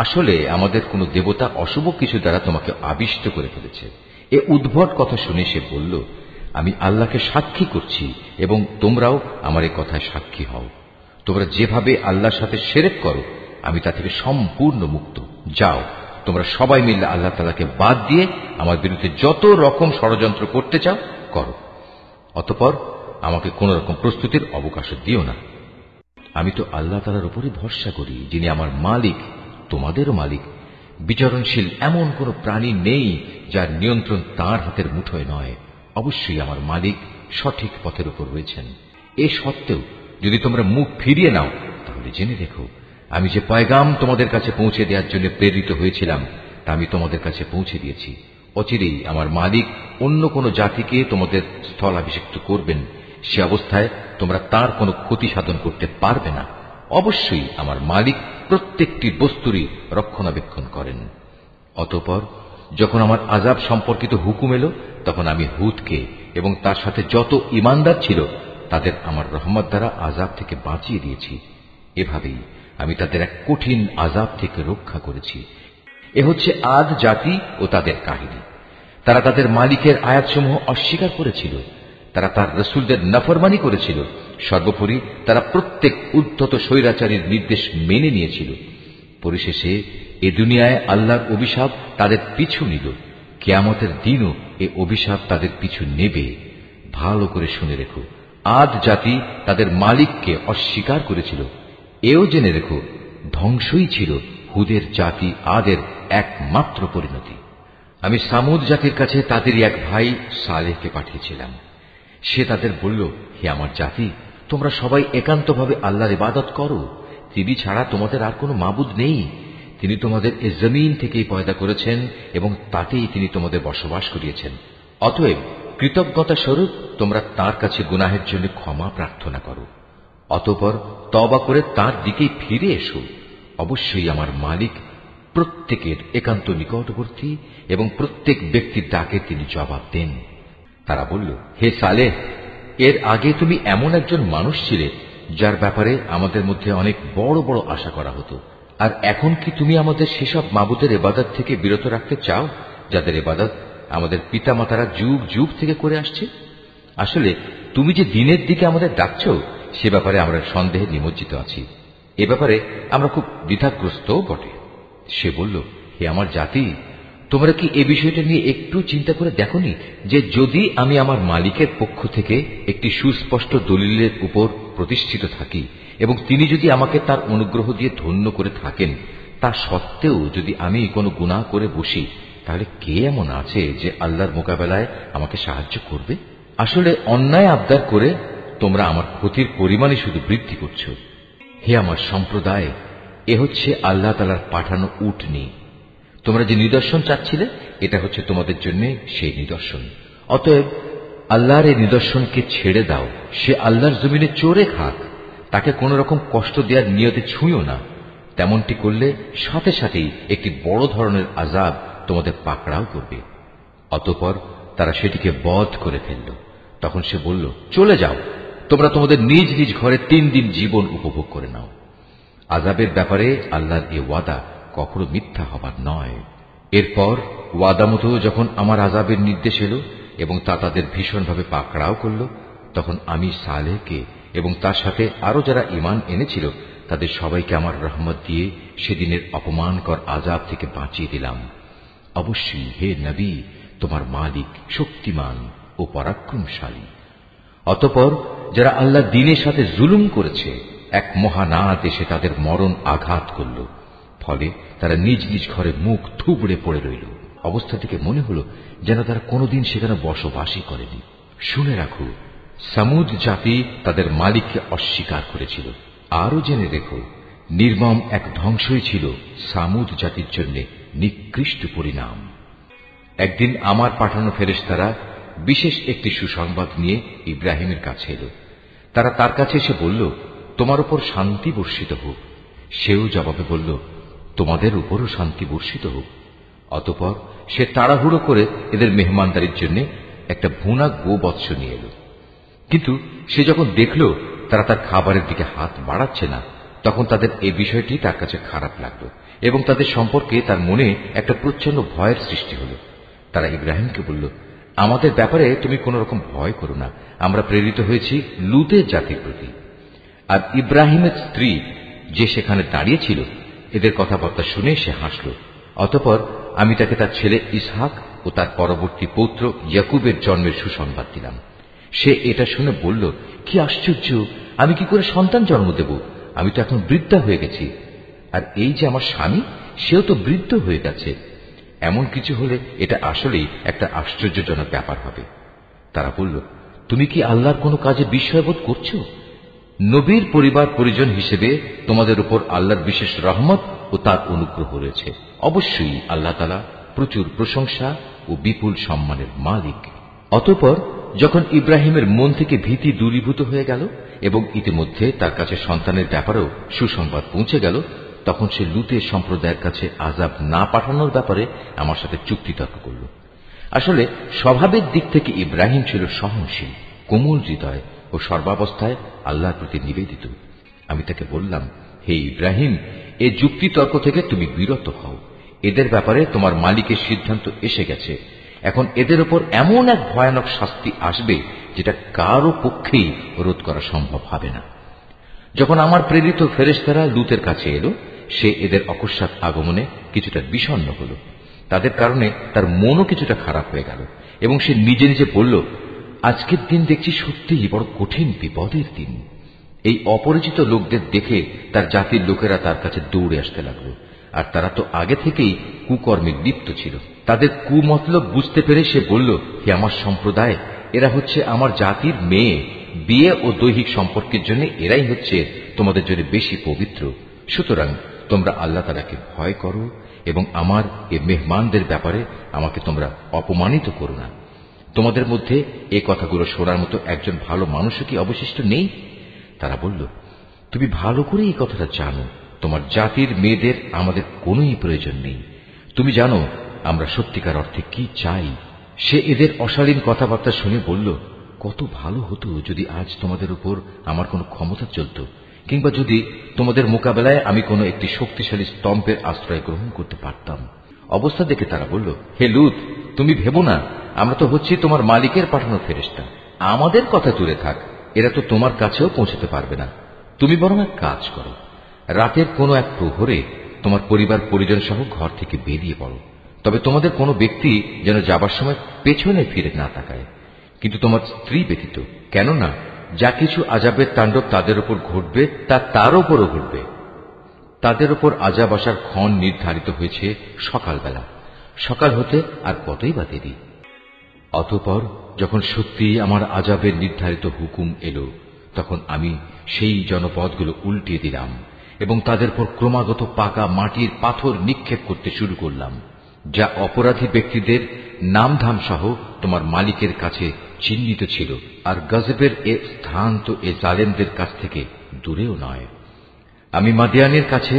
আসলে আমাদের কোনো দেবতা অশুভ কিছু দ্বারা তোমাকে আবিষ্ট করে ফেলেছে। এ উদ্ভট কথা শুনে সে বলল, আমি আল্লাহকে সাক্ষী করছি এবং তোমরাও আমার এই কথায় সাক্ষী হও। তোমরা যেভাবে আল্লাহর সাথে শিরক করো, আমি তা থেকে সম্পূর্ণ মুক্ত। যাও, তোমরা সবাই মিলে আল্লাহ তাআলাকে বাদ দিয়ে আমার বিরুদ্ধে যত রকম ষড়যন্ত্র করতে চাও করো, অতঃপর আমাকে কোন রকম প্রস্তুতির অবকাশ দিও না। আমি তো আল্লাহ তাআলার উপরই ভরসা করি, যিনি আমার মালিক, তোমাদেরও মালিক। বিচরণশীল এমন কোন প্রাণী নেই যার নিয়ন্ত্রণ তাঁর হাতের মুঠোয় নয়। অবশ্যই আমার মালিক সঠিক পথের উপর রয়েছেন। এ সত্ত্বেও যদি তোমরা মুখ ফিরিয়ে নাও, তাহলে জেনে রেখো, আমি যে পয়গাম তোমাদের কাছে পৌঁছে দেওয়ার জন্য প্রেরিত হয়েছিলাম তা আমি তোমাদের কাছে পৌঁছে দিয়েছি। অচিরেই আমার মালিক অন্য কোন জাতিকে তোমাদের স্থলাভিষিক্ত করবেন। সে অবস্থায় তোমরা তার কোনো ক্ষতি সাধন করতে পারবে না। অবশ্যই আমার মালিক প্রত্যেকটি বস্তুরই রক্ষণাবেক্ষণ করেন। অতঃপর যখন আমার আযাব সম্পর্কিত হুকুম এলো, তখন আমি হুদকে এবং তার সাথে যত ঈমানদার ছিল তাদের আমার রহমত দ্বারা আযাব থেকে বাঁচিয়ে দিয়েছি। এভাবেই আমি তাদের এক কঠিন আযাব থেকে রক্ষা করেছি। এ হচ্ছে আদ জাতি ও তাদের কাহিনী। তারা তাদের মালিকের আয়াতসমূহ অস্বীকার করেছিল, তারা তার রাসূলদের নাফরমানি করেছিল। সর্বোপরি তারা প্রত্যেক উদ্ধত স্বৈরাচারীর নির্দেশ মেনে নিয়েছিল। পরিশেষে এ দুনিয়ায় আল্লাহর অভিশাপ তাদের পিছু নিল, কিয়ামতের দিনও এ অভিশাপ তাদের পিছু নেবে। ভালো করে শুনে রেখো, আদ জাতি তাদের মালিককে অস্বীকার করেছিল। এও জেনে রেখো, ধ্বংসই ছিল হুদের জাতি আদের একমাত্র পরিণতি। আমি সামুদ জাতির কাছে তাদেরই এক ভাই সালেহকে পাঠিয়েছিলাম। সে তাদের বলল, হে আমার জাতি, তোমরা সবাই একান্তভাবে আল্লাহর ইবাদত করো। তিনি ছাড়া তোমাদের আর কোনো মাবুদ নেই। তিনি তোমাদের এ জমিন থেকেই পয়দা করেছেন এবং তাতেই তিনি তোমাদের বসবাস করিয়েছেন। অতএব কৃতজ্ঞতা স্বরূপ তোমরা তার কাছে গুনাহের জন্য ক্ষমা প্রার্থনা করো, অতঃপর তওবা করে তার দিকেই ফিরে এসো। অবশ্যই আমার মালিক প্রত্যেকের একান্ত নিকটবর্তী এবং প্রত্যেক ব্যক্তির ডাকে তিনি জবাব দেন। তারা বলল, হে সালেহ, এর আগে তুমি এমন একজন মানুষ ছিলে যার ব্যাপারে আমাদের মধ্যে অনেক বড় বড় আশা করা হতো। আর এখন কি তুমি আমাদের সেসব মাবুদের ইবাদত থেকে বিরত রাখতে চাও যাদের ইবাদত আমাদের পিতামাতারা যুগ যুগ থেকে করে আসছে? আসলে তুমি যে দিনের দিকে আমাদের ডাকছো, সে ব্যাপারে আমরা সন্দেহে নিমজ্জিত আছি। এ ব্যাপারে আমরা খুব দ্বিধাগ্রস্তও বটে। সে বলল, হে আমার জাতি, তোমরা কি এ বিষয়টা নিয়ে একটু চিন্তা করে দেখোনি যে যদি আমি আমার মালিকের পক্ষ থেকে একটি সুস্পষ্ট দলিলের উপর প্রতিষ্ঠিত থাকি এবং তিনি যদি আমাকে তার অনুগ্রহ দিয়ে ধন্য করে থাকেন, তা সত্ত্বেও যদি আমি কোনো গুনাহ করে বসি, তাহলে কে এমন আছে যে আল্লাহর মোকাবেলায় আমাকে সাহায্য করবে? আসলে অন্যায় আবদার করে তোমরা আমার ক্ষতির পরিমাণই শুধু বৃদ্ধি করছো। হে আমার সম্প্রদায়, এ হচ্ছে আল্লাহ তাআলার পাঠানো উটনী। তোমরা যে নিদর্শন চাচ্ছিলে, এটা হচ্ছে তোমাদের জন্য সেই নিদর্শন। অতএব আল্লাহর এই নিদর্শনকে ছেড়ে দাও। সে আল্লাহর জমিনে চড়ে খাক, তাকে কোন রকম কষ্ট দেওয়ার নিয়তে ছুঁয়ো না। তেমনটি করলে সাথে সাথেই একটি বড় ধরনের আযাব তোমাদের পাকড়াও করবে। অতঃপর তারা সেটিকে বধ করে ফেলল। তখন সে বলল, চলে যাও, তোমরা তোমাদের নিজ নিজ ঘরে 3 দিন জীবন উপভোগ করে নাও। আযাবের ব্যাপারে আল্লাহর এ ওয়াদা কখনো মিথ্যা হবার নয়। এরপর ওয়াদা মতো যখন আমার আযাবের নির্দেশ এলো এবং তা তাদের ভীষণভাবে পাকড়াও করল, তখন আমি সালেহকে এবং তার সাথে আরো যারা ঈমান এনেছিল তাদের সবাইকে আমার রহমত দিয়ে সেদিনের অপমানকর আযাব থেকে বাঁচিয়ে দিলাম। অবশ্যই হে নবী, তোমার মালিক শক্তিমান ও পরাক্রমশালী। অতঃপর যারা আল্লাহ দ্বীনের সাথে জুলুম করেছে, এক মহানাদ এসে তাদের মরণ আঘাত করল। ফলে তারা নিজ নিজ ঘরে মুখ থুবড়ে পড়ে রইল। অবস্থাটিকে মনে হল যেন তারা কোনোদিন সেখানে বসবাসই করেনি। শুনে রাখো, সামুদ জাতি তাদের মালিককে অস্বীকার করেছিল। আরো জেনে রেখো, নির্মম এক ধ্বংসই ছিল সামুদ জাতির জন্য নিকৃষ্ট পরিণাম। একদিন আমার পাঠানো ফেরেশতারা বিশেষ একটি সুসংবাদ নিয়ে ইব্রাহিমের কাছে এলো। তারা তার কাছে এসে বলল, তোমার উপর শান্তি বর্ষিত হোক। সেও জবাবে বলল, তোমাদের উপরও শান্তি বর্ষিত হোক। অতঃপর সে তাড়াহুড়ো করে এদের মেহমানদারির জন্য একটা ভুনা গোবৎস নিয়ে এলো। কিন্তু সে যখন দেখল তারা তার খাবারের দিকে হাত বাড়াচ্ছে না, তখন তাদের এই বিষয়টি তার কাছে খারাপ লাগলো এবং তাদের সম্পর্কে তার মনে একটা প্রচন্ড ভয়ের সৃষ্টি হল। তারা ইব্রাহিমকে বলল, আমাদের ব্যাপারে তুমি কোন রকম ভয় করো না, আমরা প্রেরিত হয়েছি লূতের জাতির প্রতি। আর ইব্রাহিমের স্ত্রী যে সেখানে দাঁড়িয়েছিল, এদের কথাবার্তা শুনে সে হাসল। অতঃপর আমি তাকে তার ছেলে ইসহাক ও তার পরবর্তী পৌত্র ইয়াকুবের জন্মের সুসংবাদ দিলাম। সে এটা শুনে বলল, কি আশ্চর্য, আমি কি করে সন্তান জন্ম দেব? আমি তো এখন বৃদ্ধা হয়ে গেছি, আর এই যে আমার স্বামী, সেও তো বৃদ্ধ হয়ে গেছে। এমন কিছু হলে এটা আসলেই একটা আশ্চর্যজনক ব্যাপার হবে। তারা বলল, তুমি কি আল্লাহর কোনো কাজে বিস্ময়বোধ করছো? নবীর পরিবার পরিজন হিসেবে তোমাদের উপর আল্লাহর বিশেষ রহমত ও তার অনুগ্রহ রয়েছে। অবশ্যই আল্লাহ তাআলা প্রচুর প্রশংসা ও বিপুল সম্মানের মালিক। অতঃপর যখন ইব্রাহিমের মন থেকে ভীতি দূরীভূত হয়ে গেল এবং ইতিমধ্যে তার কাছে সন্তানের ব্যাপারেও সুসংবাদ পৌঁছে গেল, তখন সে লূতের সম্প্রদায়ের কাছে আযাব না পাঠানোর ব্যাপারে আমার সাথে চুক্তিতর্ক করল। আসলে স্বভাবের দিক থেকে ইব্রাহিম ছিল সহনশীল, কোমল হৃদয় ও সর্বাবস্থায় আল্লাহর প্রতি নিবেদিত। আমি তাকে বললাম, হে ইব্রাহিম, এ যুক্তিতর্ক থেকে তুমি বিরত হও। এদের ব্যাপারে তোমার মালিকের সিদ্ধান্ত এসে গেছে। এখন এদের উপর এমন এক ভয়ানক শাস্তি আসবে যেটা কারো পক্ষেই রোধ করা সম্ভব হবে না। যখন আমার প্রেরিত ফেরেশতারা লূতের কাছে এলো, সে এদের অকস্মাৎ আগমনে কিছুটা বিষণ্ণ হল। তাদের কারণে তার মনও কিছুটা খারাপ হয়ে গেল এবং সে নিজে নিজে বলল, আজকের দিন দেখছি সত্যিই বড় কঠিন বিপদের দিন। এই অপরিচিত লোকদের দেখে তার জাতির লোকেরা তার কাছে দৌড়ে আসতে লাগলো, আর তারা তো আগে থেকেই কুকর্মে লিপ্ত ছিল। তাদের কুমতলব বুঝতে পেরে সে বলল, হে আমার সম্প্রদায়, এরা হচ্ছে আমার জাতির মেয়ে। বিয়ে ও দৈহিক সম্পর্কের জন্য এরাই হচ্ছে তোমাদের জন্য বেশি পবিত্র। সুতরাং তোমরা আল্লাহ তাআলাকে ভয় করো এবং আমার এ মেহমানদের ব্যাপারে আমাকে তোমরা অপমানিত করো না। তোমাদের মধ্যে এ কথাগুলো শোনার মতো একজন ভালো মানুষও কি অবশিষ্ট নেই? তারা বলল, তুমি ভালো করে এই কথাটা জানো, তোমার জাতির মেয়েদের আমাদের কোনোই প্রয়োজন নেই। তুমি জানো আমরা সত্যিকার অর্থে কি চাই। সে এদের অশালীন কথাবার্তা শুনে বলল, কত ভালো হতো যদি আজ তোমাদের উপর আমার কোনো ক্ষমতা চলত, কিংবা যদি তোমাদের মোকাবেলায় আমি কোনো একটি শক্তিশালী স্তম্ভের আশ্রয় গ্রহণ করতে পারতাম। অবস্থা দেখে তারা বলল, হে লূত, তুমি ভেবো না, আমরা তো হচ্ছি তোমার মালিকের পাঠানো ফেরেশতা। আমাদের কথা দূরে থাক, এরা তো তোমার কাছেও পৌঁছতে পারবে না। তুমি বরং এক কাজ করো, রাতের কোনো এক প্রহরে তোমার পরিবার পরিজন সহ ঘর থেকে বেরিয়ে পড়ো। তবে তোমাদের কোনো ব্যক্তি যেন যাবার সময় পেছনে ফিরে না তাকায়, কিন্তু তোমার স্ত্রী ব্যতীত। কেননা যা কিছু আযাবের তাণ্ডব তাদের উপর ঘটবে তা তার উপরও ঘটবে। তাদের উপর আযাব আসার ক্ষণ নির্ধারিত হয়েছে সকালবেলা। সকাল হতে আর কতই বা দেরি। অতঃপর যখন সত্যি আমার আযাবের নির্ধারিত হুকুম এলো, তখন আমি সেই জনপদগুলো উল্টিয়ে দিলাম এবং তাদের উপর ক্রমাগত পাকা মাটির পাথর নিক্ষেপ করতে শুরু করলাম, যা অপরাধী ব্যক্তিদের নামধাম সহ তোমার মালিকের কাছে চিহ্নিত ছিল। আর গজবের এ স্থান তো এ জালেমদের কাছ থেকে দূরেও নয়। আমি মাদিয়ানের কাছে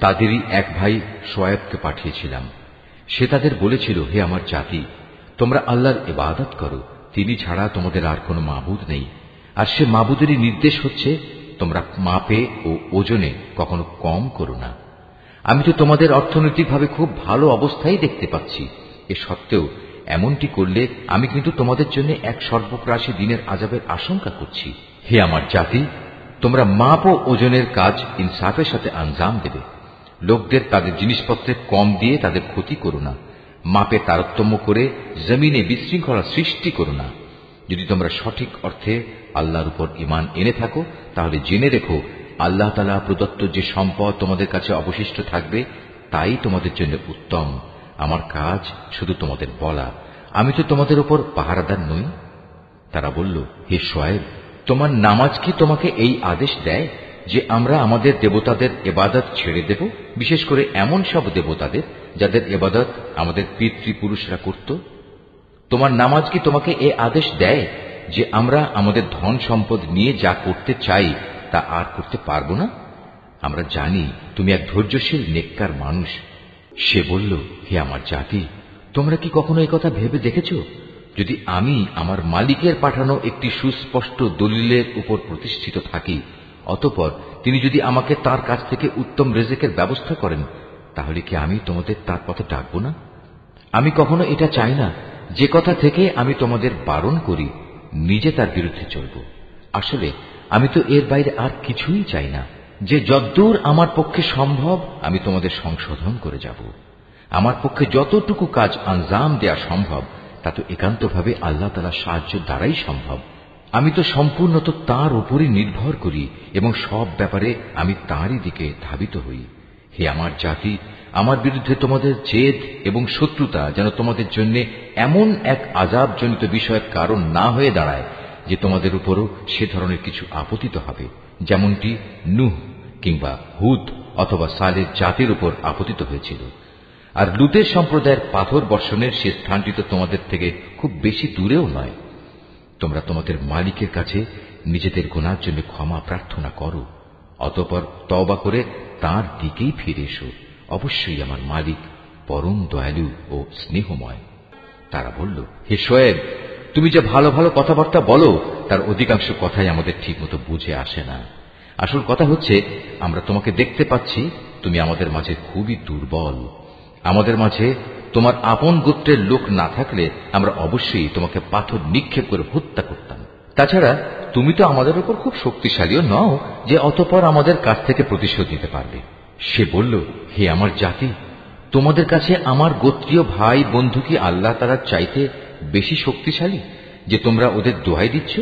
তাদেরই এক ভাই শোয়েবকে পাঠিয়েছিলাম। সে তাদের বলেছিল, হে আমার জাতি, তোমরা আল্লাহর ইবাদত করো, তিনি ছাড়া তোমাদের আর কোনো মাবুদ নেই। আর সে মাবুদেরই নির্দেশ হচ্ছে তোমরা মাপে ও ওজনে কখনো কম করো না। আমি তো তোমাদের অর্থনৈতিকভাবে খুব ভালো অবস্থায় দেখতে পাচ্ছি। এ সত্ত্বেও এমনটি করলে আমি কিন্তু তোমাদের জন্য এক সর্বগ্রাসী দিনের আযাবের আশঙ্কা করছি। হে আমার জাতি, তোমরা মাপ ও ওজনের কাজ ইনসাফের সাথে আঞ্জাম দেবে। লোকদের তাদের জিনিসপত্রে কম দিয়ে তাদের ক্ষতি করো না। মাপে তারতম্য করে জমিনে বিশৃঙ্খলা সৃষ্টি করো না। যদি তোমরা সঠিক অর্থে আল্লাহর উপর ঈমান এনে থাকো, তাহলে জেনে রেখো আল্লাহ তাআলা প্রদত্ত যে সম্পদ তোমাদের কাছে অবশিষ্ট থাকবে তাই তোমাদের জন্য উত্তম। আমার কাজ শুধু তোমাদের বলা, আমি তো তোমাদের উপর পাহারাদার নই। তারা বলল, হে শুআয়ব, তোমার নামাজ কি তোমাকে এই আদেশ দেয় যে আমরা আমাদের দেবতাদের ইবাদত ছেড়ে দেব, বিশেষ করে এমন সব দেবতাদের যাদের ইবাদত আমাদের পিতৃপুরুষরা করত? তোমার নামাজ কি তোমাকে এই আদেশ দেয় যে আমরা আমাদের ধন সম্পদ নিয়ে যা করতে চাই তা আর করতে পারবো না? আমরা জানি তুমি এক ধৈর্যশীল নেককার মানুষ। সে বলল, হে আমার জাতি, তোমরা কি কখনো এই কথা ভেবে দেখেছ, যদি আমি আমার মালিকের পাঠানো একটি সুস্পষ্ট দলিলের উপর প্রতিষ্ঠিত থাকি, অতঃপর তিনি যদি আমাকে তার কাছ থেকে উত্তম রিজিকের ব্যবস্থা করেন, তাহলে কি আমি তোমাদের তার পথে ডাকব না? আমি কখনো এটা চাই না যে কথা থেকে আমি তোমাদের বারণ করি নিজে তার বিরুদ্ধে চলব। আসলে আমি তো এর বাইরে আর কিছুই চাই না, যে যদ্দূর আমার পক্ষে সম্ভব আমি তোমাদের সংশোধন করে যাব। আমার পক্ষে যতটুকু কাজ আঞ্জাম দেয়া সম্ভব তা তো একান্তভাবে আল্লাহ তাআলার সাহায্য দ্বারাই সম্ভব। আমি তো সম্পূর্ণত তার উপরই নির্ভর করি এবং সব ব্যাপারে আমি তাঁরই দিকে ধাবিত হই। হে আমার জাতি, আমার বিরুদ্ধে তোমাদের জেদ এবং শত্রুতা যেন তোমাদের জন্য এমন এক আযাবজনিত বিষয়ের কারণ না হয়ে দাঁড়ায় যে তোমাদের উপরও সে ধরনের কিছু আপতিত হবে, যেমনটি নূহ কিংবা হুদ অথবা সালেহ জাতির উপর আপতিত হয়েছিল। আর লুতের সম্প্রদায়ের পাথর বর্ষণের সে স্থানটি তো তোমাদের থেকে খুব বেশি দূরেও নয়। তোমরা তোমাদের মালিকের কাছে নিজেদের গুনার জন্য ক্ষমা প্রার্থনা করো, অতঃপর তওবা করে তাঁর দিকেই ফিরে এসো। অবশ্যই আমার মালিক পরম দয়ালু ও স্নেহময়। তারা বলল, হে শুআয়ব, তুমি যে ভালো ভালো কথাবার্তা বলো তার অধিকাংশ কথাই আমাদের ঠিকমতো বুঝে আসে না। আসল কথা হচ্ছে, আমরা তোমাকে দেখতে পাচ্ছি তুমি আমাদের মাঝে খুবই দুর্বল। আমাদের মাঝে তোমার আপন গোত্রের লোক না থাকলে আমরা অবশ্যই তোমাকে পাথর নিক্ষেপ করে হত্যা করতাম। তাছাড়া তুমি তো আমাদের উপর খুব শক্তিশালীও নও যে অতঃপর আমাদের কাছ থেকে প্রতিশোধ নিতে পারবে। সে বলল, হে আমার জাতি, তোমাদের কাছে আমার গোত্রীয় ভাই বন্ধু কি আল্লাহ তাআলার চাইতে বেশি শক্তিশালী যে তোমরা ওদের দোহাই দিচ্ছ?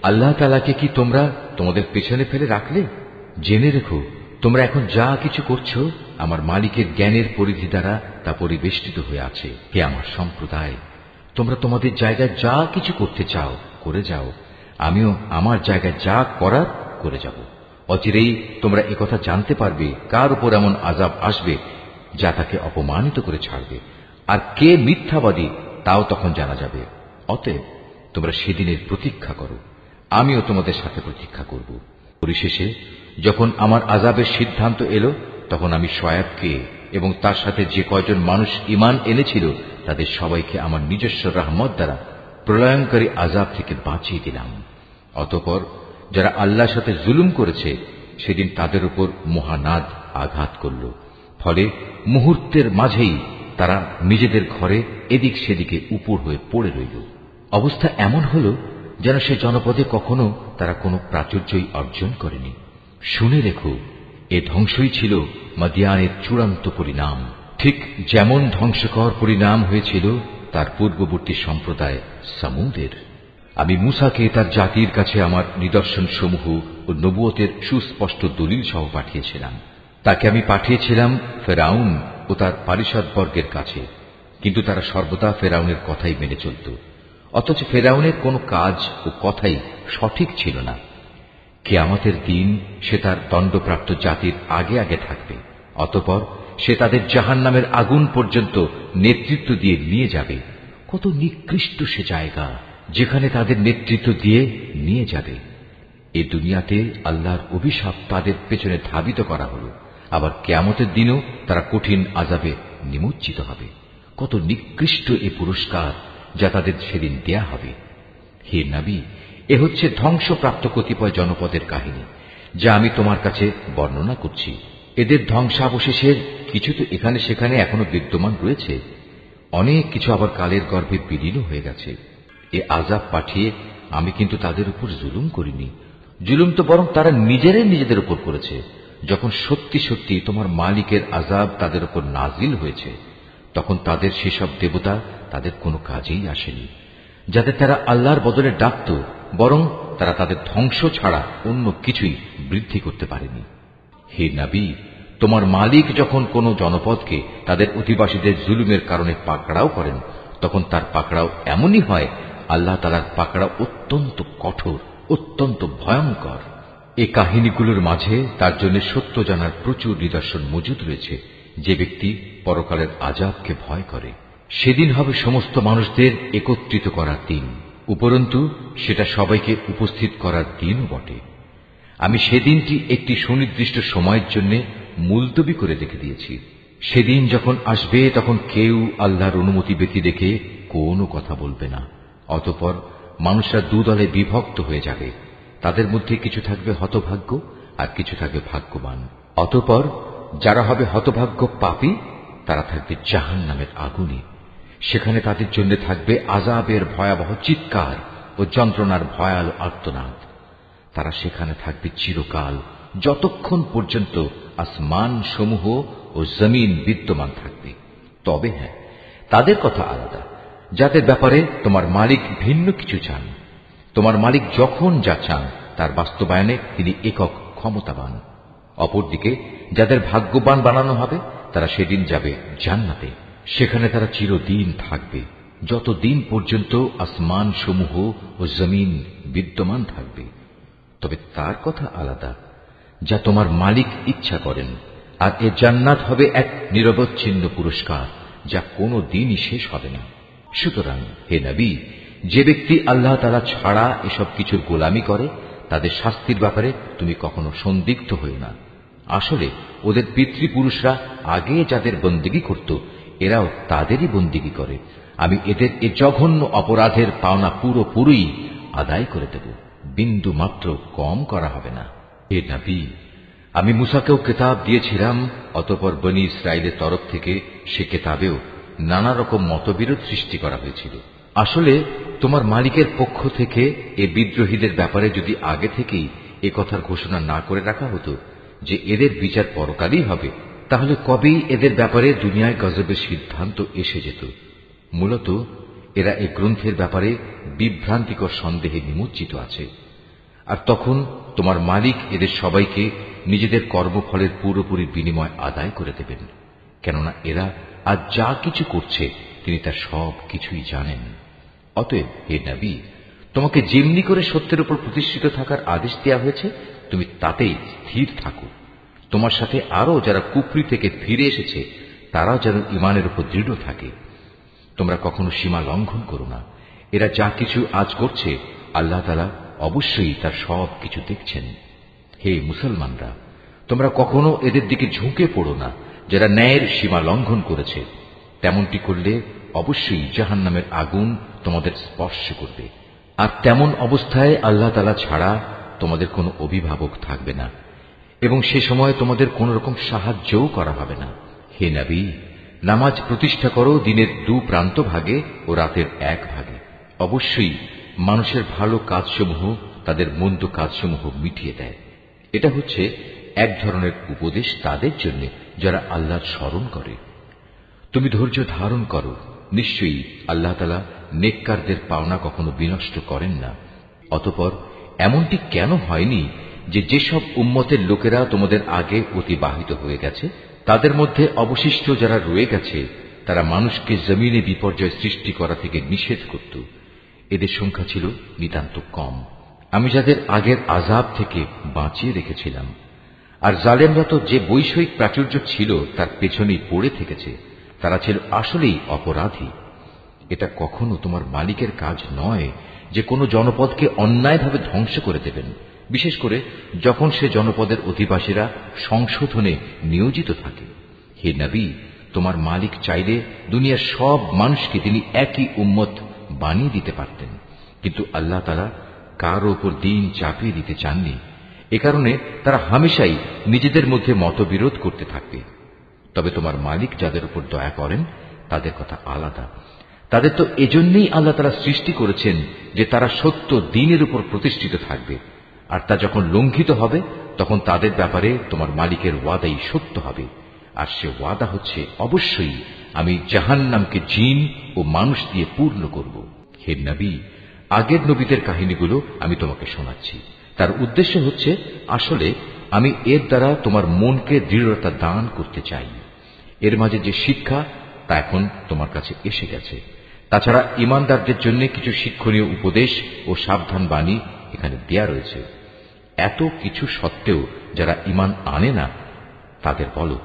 আল্লাহ তাআলাকে কি তোমরা তোমাদের পেছনে ফেলে রাখলে? জেনে রেখো, তোমরা এখন যা কিছু করছো আমার মালিকের জ্ঞানের পরিধি দ্বারা তা পরিবেষ্টিত হয়ে আছে। হে আমার সম্প্রদায়, তোমরা তোমাদের জায়গায় যা কিছু করতে চাও করে যাও, আমিও আমার জায়গায় যা করার করে যাব। অচিরেই তোমরা একথা জানতে পারবে কার উপর এমন আযাব আসবে যা তাকে অপমানিত করে ছাড়বে, আর কে মিথ্যাবাদী তাও তখন জানা যাবে। অতএব তোমরা সেদিনের প্রতীক্ষা করো, আমিও তোমাদের সাথে প্রতীক্ষা করব। পরিশেষে যখন আমার আযাবের সিদ্ধান্ত এলো, তখন আমি শুআয়বকে এবং তার সাথে যে কয়জন মানুষ ঈমান এনেছিল তাদের সবাইকে আমার নিজস্ব রহমত দ্বারা প্রলয়ঙ্কারী আযাব থেকে বাঁচিয়ে দিলাম। অতঃপর যারা আল্লাহর সাথে জুলুম করেছে সেদিন তাদের উপর মহানাদ আঘাত করল, ফলে মুহূর্তের মাঝেই তারা নিজেদের ঘরে এদিক সেদিকে উপর হয়ে পড়ে রইল। অবস্থা এমন হল যেন সে জনপদে কখনো তারা কোনো প্রাচুর্যই অর্জন করেনি। শুনে রেখো, এ ধ্বংসই ছিল মাদিয়ানের চূড়ান্ত পরিণাম, ঠিক যেমন ধ্বংসকর পরিণাম হয়েছিল তার পূর্ববর্তী সম্প্রদায় সামুদের। আমি মূসাকে তার জাতির কাছে আমার নিদর্শন সমূহ ও নবুয়তের সুস্পষ্ট দলিল সহ পাঠিয়েছিলাম। তাকে আমি পাঠিয়েছিলাম ফেরাউন ও তার পারিষদবর্গের কাছে, কিন্তু তারা সর্বদা ফেরাউনের কথাই মেনে চলত। অথচ ফেরাউনের কোনো কাজ ও কথাই সঠিক ছিল না। কিয়ামতের দিন সে তার দণ্ডপ্রাপ্ত জাতির আগে আগে থাকবে, অতঃপর সে তাদের জাহান্নামের আগুন পর্যন্ত নেতৃত্ব দিয়ে নিয়ে যাবে। কত নিকৃষ্ট সে জায়গা যেখানে তাদের নেতৃত্ব দিয়ে নিয়ে যাবে। এ দুনিয়াতে আল্লাহর অভিশাপ তাদের পেছনে ধাবিত করা হল, আবার কিয়ামতের দিনও তারা কঠিন আযাবে নিমজ্জিত হবে। কত নিকৃষ্ট এ পুরস্কার যা তাদের সেদিন দেয়া হবে। হে নবী, এ হচ্ছে ধ্বংসপ্রাপ্ত কতিপয় জনপদের কাহিনী, যা আমি তোমার কাছে বর্ণনা করছি। এদের ধ্বংসাবশেষের কিছু তো এখানে সেখানে এখনো বিদ্যমান রয়েছে, অনেক কিছু আবার কালের গর্ভে বিলীন হয়ে গেছে। এ আযাব পাঠিয়ে আমি কিন্তু তাদের উপর জুলুম করিনি, জুলুম তো বরং তারা নিজেরাই নিজেদের উপর করেছে। যখন সত্যি সত্যি তোমার মালিকের আযাব তাদের উপর নাজিল হয়েছে, তখন তাদের সেসব দেবতা তাদের কোনো কাজেই আসেনি, যাদের তারা আল্লাহর বদলে ডাকত, বরং তারা তাদের ধ্বংস ছাড়া অন্য কিছুই বৃদ্ধি করতে পারেনি। হে নবী, তোমার মালিক যখন কোন জনপদকে তাদের অধিবাসীদের জুলুমের কারণে পাকড়াও করেন, তখন তার পাকড়াও এমনই হয়, আল্লাহ তাআলার পাকড়াও অত্যন্ত কঠোর, অত্যন্ত ভয়ঙ্কর। এই কাহিনীগুলোর মাঝে তার জন্য সত্য জানার প্রচুর নিদর্শন মজুদ রয়েছে। যে ব্যক্তি পরকালের আযাবকে ভয় করে, সেদিন হবে সমস্ত মানুষদের একত্রিত করার দিন, উপরন্তু সেটা সবাইকে উপস্থিত করার দিনও বটে। আমি সেদিনটি একটি সুনির্দিষ্ট সময়ের জন্য মুলতবি করে রেখে দিয়েছি। সেদিন যখন আসবে, তখন কেউ আল্লাহর অনুমতি ব্যতি রেখে কোনো কথা বলবে না। অতঃপর মানুষরা দুদলে বিভক্ত হয়ে যাবে, তাদের মধ্যে কিছু থাকবে হতভাগ্য আর কিছু থাকবে ভাগ্যবান। অতঃপর যারা হবে হতভাগ্য পাপী, তারা থাকবে জাহান্নামের আগুনে। সেখানে তাদের জন্য থাকবে আযাবের ভয়াবহ চিৎকার ও যন্ত্রণার ভয়াল আর্তনাদ। তারা সেখানে থাকবে চিরকাল, যতক্ষণ পর্যন্ত আসমান সমূহ ও জমিন বিদ্যমান থাকবে। তবে হ্যাঁ, তাদের কথা আলাদা, যাদের ব্যাপারে তোমার মালিক ভিন্ন কিছু চান। তোমার মালিক যখন যা চান তার বাস্তবায়নে তিনি একক ক্ষমতাবান। অপরদিকে যাদের ভাগ্যবান বানানো হবে, তারা সেদিন যাবে জান্নাতে। সেখানে তারা চিরদিন থাকবে, যতদিন পর্যন্ত আসমান সমূহ ও জমিন বিদ্যমান থাকবে। তবে তার কথা আলাদা, যা তোমার মালিক ইচ্ছা করেন। আর এ জান্নাত হবে এক নিরবচ্ছিন্ন পুরস্কার, যা কোনো দিনই শেষ হবে না। সুতরাং হে নবী, যে ব্যক্তি আল্লাহ তাআলা ছাড়া এসব কিছুর গোলামি করে, তাদের শাস্তির ব্যাপারে তুমি কখনো সন্দিগ্ধ হও না। আসলে ওদের পিতৃপুরুষরা আগে যাদের বন্দেগী করত, এরাও তাদেরই বন্দেগী করে। আমি এদের এ জঘন্য অপরাধের পাওনা পুরোপুরি আদায় করে দেব, বিন্দু মাত্র কম করা হবে না। হে নবী, আমি মুসাকেও কিতাব দিয়েছিলাম, অতঃপর বনী ইসরাইলের তরফ থেকে সে কিতাবেও নানা রকম মতবিরোধ সৃষ্টি করা হয়েছিল। আসলে তোমার মালিকের পক্ষ থেকে এ বিদ্রোহীদের ব্যাপারে যদি আগে থেকেই এ কথার ঘোষণা না করে রাখা হতো যে এদের বিচার পরকালই হবে, তাহলে কবেই এদের ব্যাপারে দুনিয়ায় গজবের সিদ্ধান্ত এসে যেত। মূলত এরা এই গ্রন্থের ব্যাপারে বিভ্রান্তিকর সন্দেহে নিমজ্জিত আছে। আর তখন তোমার মালিক এদের সবাইকে নিজেদের কর্মফলের পুরোপুরি বিনিময় আদায় করে দেবেন, কেননা এরা আজ যা কিছু করছে তিনি তার সব কিছুই জানেন। অতএব হে নবী, তোমাকে যেমনি করে সত্যের উপর প্রতিষ্ঠিত থাকার আদেশ দেওয়া হয়েছে, তুমি তাতেই স্থির থাকো। তোমার সাথে আরো যারা কুফরি থেকে ফিরে এসেছে, তারাও যেন ঈমানের উপর দৃঢ় থাকে। তোমরা কখনো সীমা লঙ্ঘন করো না। এরা যা কিছু আজ করছে, আল্লাহ তাআলা অবশ্যই তার সব কিছু দেখছেন। হে মুসলমানরা, তোমরা কখনো এদের দিকে ঝুঁকে পড়ো না যারা ন্যায়ের সীমা লঙ্ঘন করেছে। তেমনটি করলে অবশ্যই জাহান্নামের আগুন তোমাদের স্পর্শ করবে। আর তেমন অবস্থায় আল্লাহ তাআলা ছাড়া তোমাদের কোনো অভিভাবক থাকবে না, এবং সে সময় তোমাদের কোন রকম সাহায্যও করা হবে না। হে নবী, নামাজ প্রতিষ্ঠা করো দিনের 2 প্রান্ত ভাগে ও রাতের 1 ভাগে। অবশ্যই মানুষের ভালো কাজসমূহ তাদের মন্দ কাজসমূহ মিটিয়ে দেয়। এটা হচ্ছে এক ধরনের উপদেশ তাদের জন্য যারা আল্লাহর স্মরণ করে। তুমি ধৈর্য ধারণ করো, নিশ্চয়ই আল্লাহ তাআলা নেককারদের পাওনা কখনো বিনষ্ট করেন না। অতঃপর এমনটি কেন হয়নি যে যেসব উম্মতের লোকেরা তোমাদের আগে অতিবাহিত হয়ে গেছে, তাদের মধ্যে অবশিষ্ট যারা রয়ে গেছে, তারা মানুষকে জমিনে বিপর্যয় সৃষ্টি করা থেকে নিষেধ করত। এদের সংখ্যা ছিল নিতান্ত কম। আমি যাদের আগের আযাব থেকে বাঁচিয়ে রেখেছিলাম। আর জালেমরা তো যে বৈষয়িক প্রাচুর্য ছিল তার পেছনেই পড়ে থেকেছে, তারা ছিল আসলেই অপরাধী। এটা কখনো তোমার মালিকের কাজ নয় যে কোনো জনপদকে অন্যায়ভাবে ধ্বংস করে দেবেন, বিশেষ করে যখন সে জনপদের অধিবাসীরা সংশোধনে নিয়োজিত থাকে। হে নবী, তোমার মালিক চাইলে দুনিয়ার সব মানুষকে তিনি একই উম্মত বানিয়ে দিতে পারতেন, কিন্তু আল্লাহ তাআলা কারো উপর দিন চাপিয়ে দিতে চাননি। এ কারণে তারা হামেশাই নিজেদের মধ্যে মতবিরোধ করতে থাকবে। তবে তোমার মালিক যাদের উপর দয়া করেন তাদের কথা আলাদা। তাদের তো এজন্যই আল্লাহ তাআলা সৃষ্টি করেছেন যে তারা সত্য দ্বীনের উপর প্রতিষ্ঠিত থাকবে, আর তা যখন লঙ্ঘিত হবে তখন তাদের ব্যাপারে তোমার মালিকের ওয়াদাই সত্য হবে। আর সে ওয়াদা হচ্ছে, অবশ্যই আমি জাহান্নামকে জিন ও মানুষ দিয়ে পূর্ণ করব। হে নবী, আগের নবীদের কাহিনীগুলো আমি তোমাকে শোনাচ্ছি। তার উদ্দেশ্য হচ্ছে, আসলে আমি এর দ্বারা তোমার মনকে দৃঢ়তা দান করতে চাই। এর মাঝে যে শিক্ষা তা এখন তোমার কাছে এসে গেছে। তাছাড়া ঈমানদারদের জন্য কিছু শিক্ষণীয় উপদেশ ও সাবধান বাণী এখানে দেয়া রয়েছে। এত কিছু সত্ত্বেও যারা ঈমান আনে না তাদের বলো,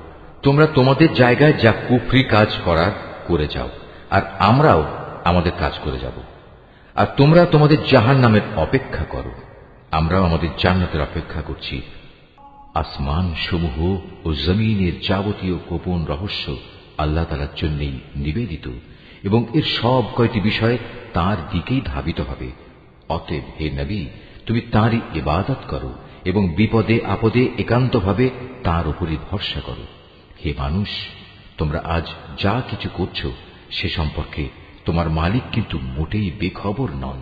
তোমরা তোমাদের জায়গায় যা কুফরি কাজ করার করে যাও, আর আমরাও আমাদের কাজ করে যাব। আর তোমরা তোমাদের জাহান্নামের অপেক্ষা করো, আমরাও আমাদের জান্নাতের অপেক্ষা করছি। আসমান সমূহ ও জমিনের যাবতীয় গোপন রহস্য আল্লাহ তাআলার জন্যই নিবেদিত, এবং এর সব কয়টি বিষয় তাঁর দিকেই ধাবিত হবে। অতএব হে নবী, তুমি তাঁরই ইবাদত করো এবং বিপদে আপদে একান্তভাবে তাঁর উপরই ভরসা করো। হে মানুষ, তোমরা আজ যা কিছু করছো সে সম্পর্কে তোমার মালিক কিন্তু মোটেই বেখবর নন।